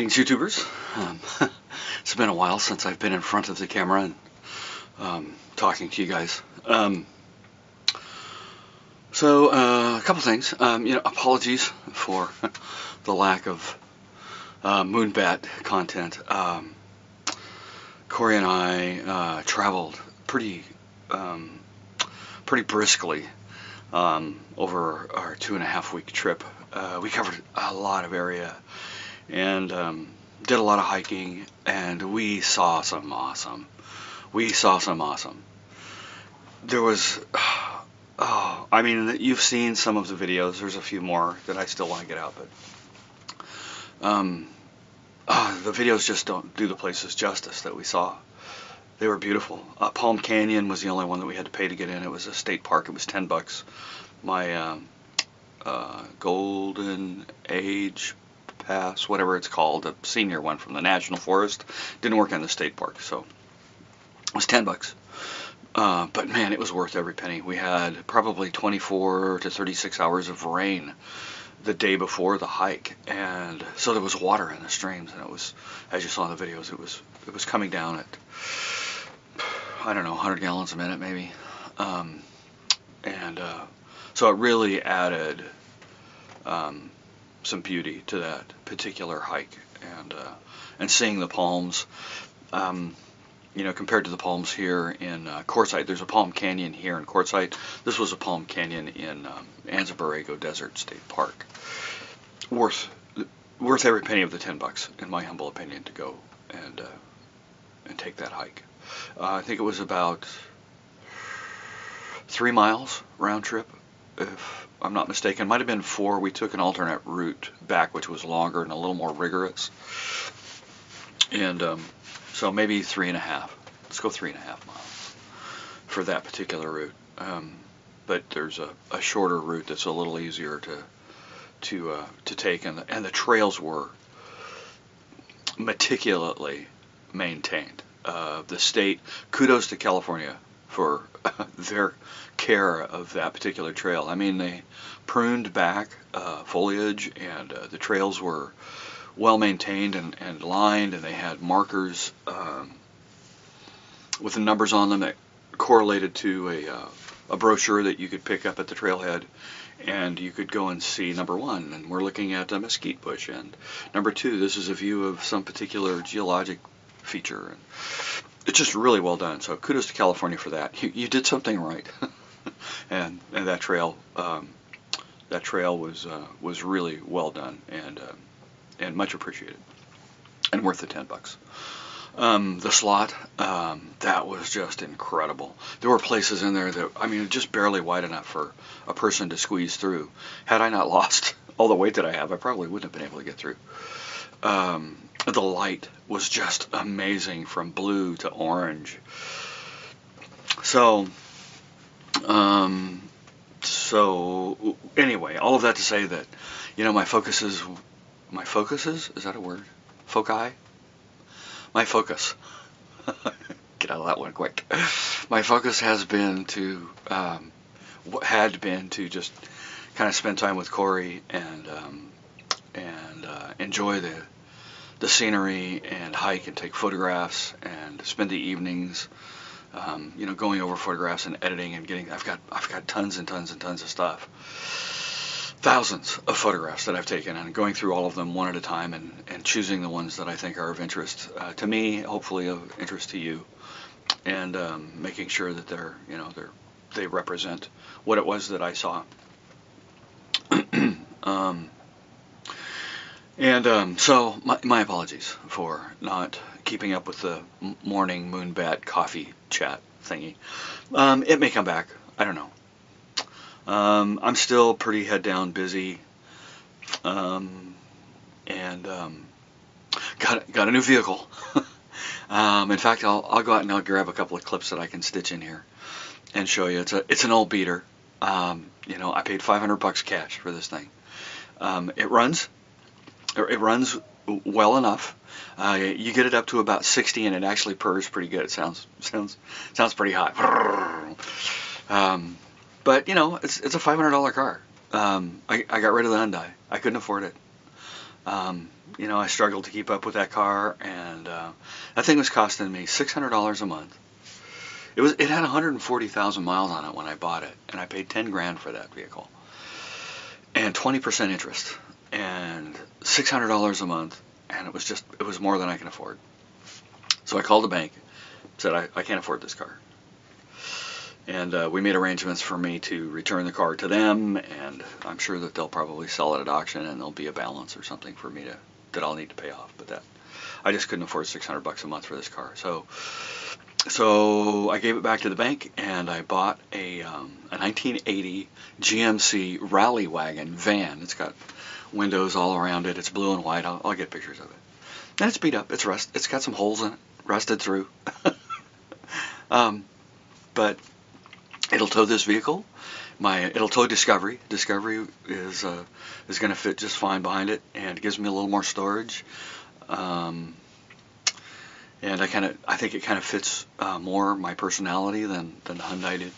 Greetings, YouTubers. It's been a while since I've been in front of the camera and talking to you guys. A couple things. Apologies for the lack of MoonBat content. Corey and I traveled pretty briskly over our 2.5-week trip. We covered a lot of area and did a lot of hiking, and we saw some awesome. There was, you've seen some of the videos. There's a few more that I still want to get out, but the videos just don't do the places justice that we saw. They were beautiful. Palm Canyon was the only one that we had to pay to get in. It was a state park. It was $10. My Golden Age Pass, whatever it's called, a senior one from the National Forest, didn't work in the state park, so it was $10. But man, it was worth every penny. We had probably 24 to 36 hours of rain the day before the hike, and so there was water in the streams, and it was, as you saw in the videos, it was coming down at, I don't know, 100 gallons a minute maybe, so it really added some beauty to that particular hike, and seeing the palms, compared to the palms here in Quartzsite. There's a Palm Canyon here in Quartzsite. This was a Palm Canyon in Anza-Borrego Desert State Park. Worth every penny of the $10, in my humble opinion, to go and take that hike. I think it was about 3 miles round trip, if I'm not mistaken. Might have been 4. We took an alternate route back, which was longer and a little more rigorous. And so maybe 3.5. Let's go 3.5 miles for that particular route. But there's a shorter route that's a little easier to take, and the trails were meticulously maintained. The state, kudos to California for their care of that particular trail. I mean, they pruned back foliage, and the trails were well maintained and lined, and they had markers with the numbers on them that correlated to a brochure that you could pick up at the trailhead, and you could go and see number 1, and we're looking at a mesquite bush, and number 2, this is a view of some particular geologic feature. And it's just really well done. So kudos to California for that. You did something right, and that trail was really well done, and much appreciated, and worth the $10. The slot, that was just incredible. There were places in there that, just barely wide enough for a person to squeeze through. Had I not lost all the weight that I have, I probably wouldn't have been able to get through. The light was just amazing, from blue to orange. So anyway, all of that to say that, my focuses, is that a word? Foci? My focus, get out of that one quick. My focus had been to just kind of spend time with Corey and enjoy the scenery, and hike and take photographs, and spend the evenings, going over photographs and editing and getting. I've got tons and tons and tons of stuff. Thousands of photographs that I've taken, and going through all of them one at a time, and choosing the ones that I think are of interest to me, hopefully of interest to you, and making sure that they represent what it was that I saw. So my apologies for not keeping up with the morning MoonBat coffee chat thingy. It may come back. I don't know. I'm still pretty head down busy, and got a new vehicle. In fact, I'll go out and I'll grab a couple of clips that I can stitch in here and show you. It's an old beater. I paid $500 cash for this thing. It runs well enough. You get it up to about 60, and it actually purrs pretty good. It sounds pretty hot. But it's a $500 car. I got rid of the Hyundai. I couldn't afford it. You know, I struggled to keep up with that car, and that thing was costing me $600 a month. It had 140,000 miles on it when I bought it, and I paid 10 grand for that vehicle, and 20% interest, and $600 a month, and it was more than I can afford. So I called the bank, said I can't afford this car, and we made arrangements for me to return the car to them, and I'm sure that they'll probably sell it at auction, and there'll be a balance or something for me that I'll need to pay off. But that I just couldn't afford $600 a month for this car, so I gave it back to the bank, and I bought a 1980 GMC Rally Wagon van. It's got windows all around it. It's blue and white. I'll get pictures of it. And it's beat up. It's got some holes in it, rusted through. But it'll tow this vehicle. It'll tow Discovery. Discovery is going to fit just fine behind it, and it gives me a little more storage. And I think it kind of fits more my personality than the Hyundai did.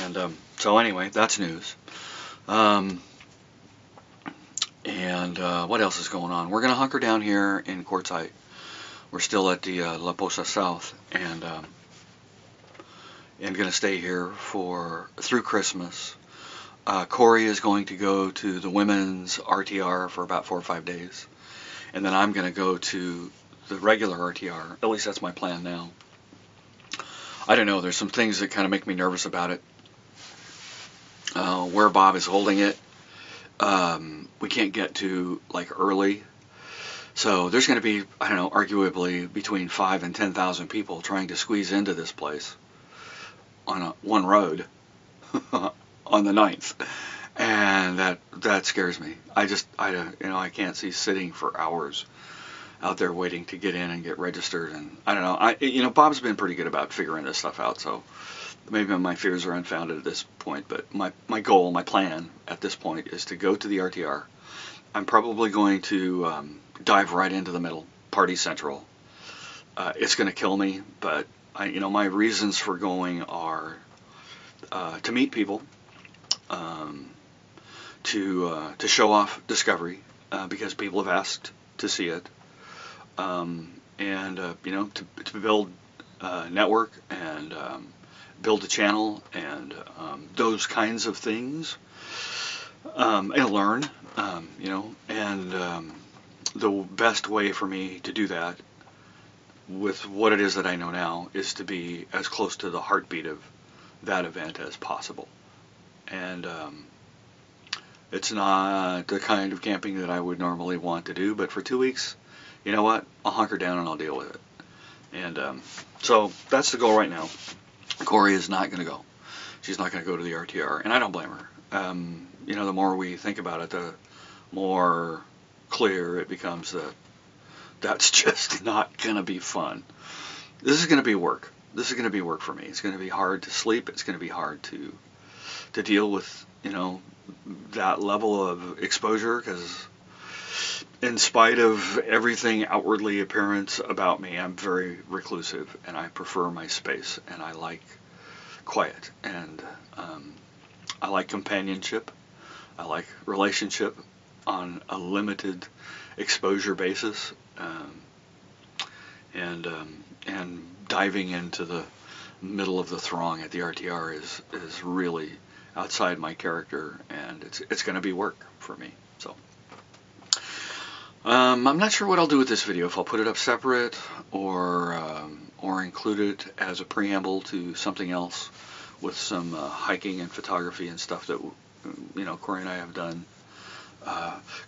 And so anyway, that's news. What else is going on? We're going to hunker down here in Quartzsite. We're still at the La Posa South, and going to stay here through Christmas. Corey is going to go to the women's RTR for about 4 or 5 days, and then I'm going to go to the regular RTR. At least that's my plan now. I don't know. There's some things that kind of make me nervous about it. Where Bob is holding it, we can't get to like early. So there's going to be, I don't know, arguably between 5,000 and 10,000 people trying to squeeze into this place on one road on the 9th. And that scares me. I can't see sitting for hours out there waiting to get in and get registered. And I don't know. Bob's been pretty good about figuring this stuff out. So maybe my fears are unfounded at this point. But my goal, my plan at this point is to go to the RTR. I'm probably going to dive right into the middle, Party Central. It's going to kill me, but my reasons for going are to meet people, to show off Discovery because people have asked to see it, and to build network and build a channel and those kinds of things, and learn, and the best way for me to do that with what it is that I know now is to be as close to the heartbeat of that event as possible. And it's not the kind of camping that I would normally want to do, but for 2 weeks, you know what? I'll hunker down and I'll deal with it. And so that's the goal right now. Corey is not going to go. She's not going to go to the RTR, and I don't blame her. The more we think about it, the more clear it becomes that that's just not going to be fun. This is going to be work. This is going to be work for me. It's going to be hard to sleep. It's going to be hard to deal with, that level of exposure, because in spite of everything outwardly apparent about me, I'm very reclusive, and I prefer my space, and I like quiet, and I like companionship. I like relationship on a limited exposure basis, and diving into the middle of the throng at the RTR is really outside my character, and it's going to be work for me. So I'm not sure what I'll do with this video, if I'll put it up separate or include it as a preamble to something else with some hiking and photography and stuff that Corey and I have done.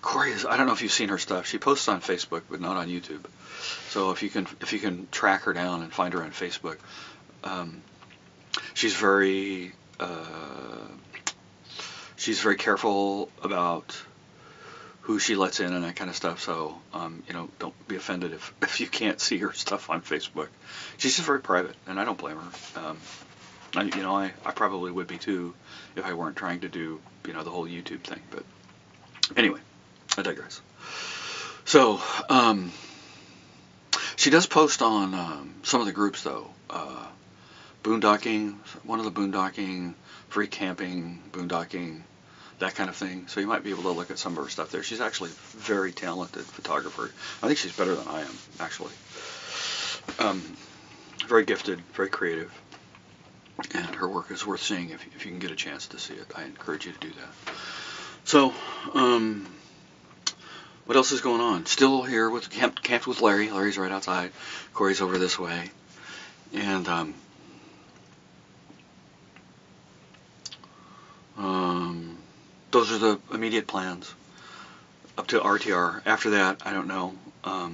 Corey I don't know if you've seen her stuff. She posts on Facebook, but not on YouTube. So if you can track her down and find her on Facebook, she's very careful about who she lets in and that kind of stuff. So don't be offended if you can't see her stuff on Facebook. She's just very private, and I don't blame her. I probably would be too if I weren't trying to do the whole YouTube thing. But anyway, I digress. So she does post on some of the groups though. Boondocking, one of the boondocking, free camping, boondocking that kind of thing. So you might be able to look at some of her stuff there. She's actually a very talented photographer. I think she's better than I am, actually. Very gifted, very creative, and her work is worth seeing if you can get a chance to see it. I encourage you to do that. So, what else is going on? Still here with camped with Larry. Larry's right outside. Corey's over this way, and those are the immediate plans up to RTR. After that, I don't know. I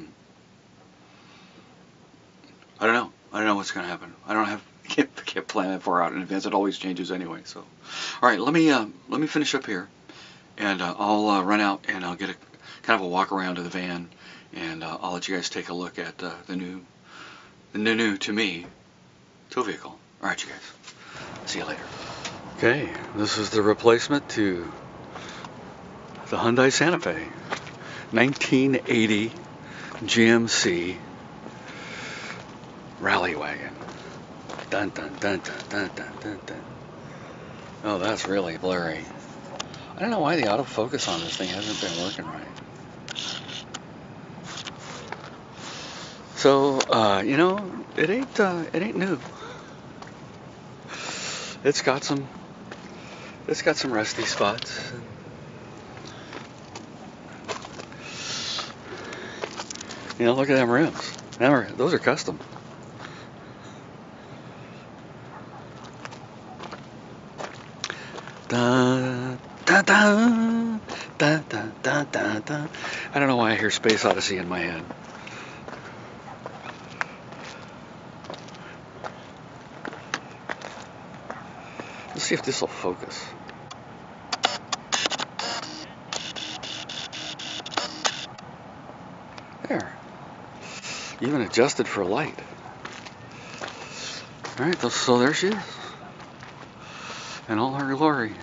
don't know. I don't know what's going to happen. I don't have can't plan that far out in advance. It always changes anyway. So, all right, let me finish up here, and I'll run out and I'll get a kind of a walk around to the van, and I'll let you guys take a look at the new to me tow vehicle. All right, you guys. See you later. Okay, this is the replacement to the Hyundai Santa Fe, 1980 GMC rally wagon. Dun dun dun dun dun dun dun dun. Oh, that's really blurry. I don't know why the autofocus on this thing hasn't been working right. So, you know, it ain't new. It's got some rusty spots. You know, look at them rims. Those are custom. Da, da, da, da, da, da, da, da. I don't know why I hear Space Odyssey in my head. Let's see if this will focus. There. Even adjusted for light. Alright, so there she is. In all her glory.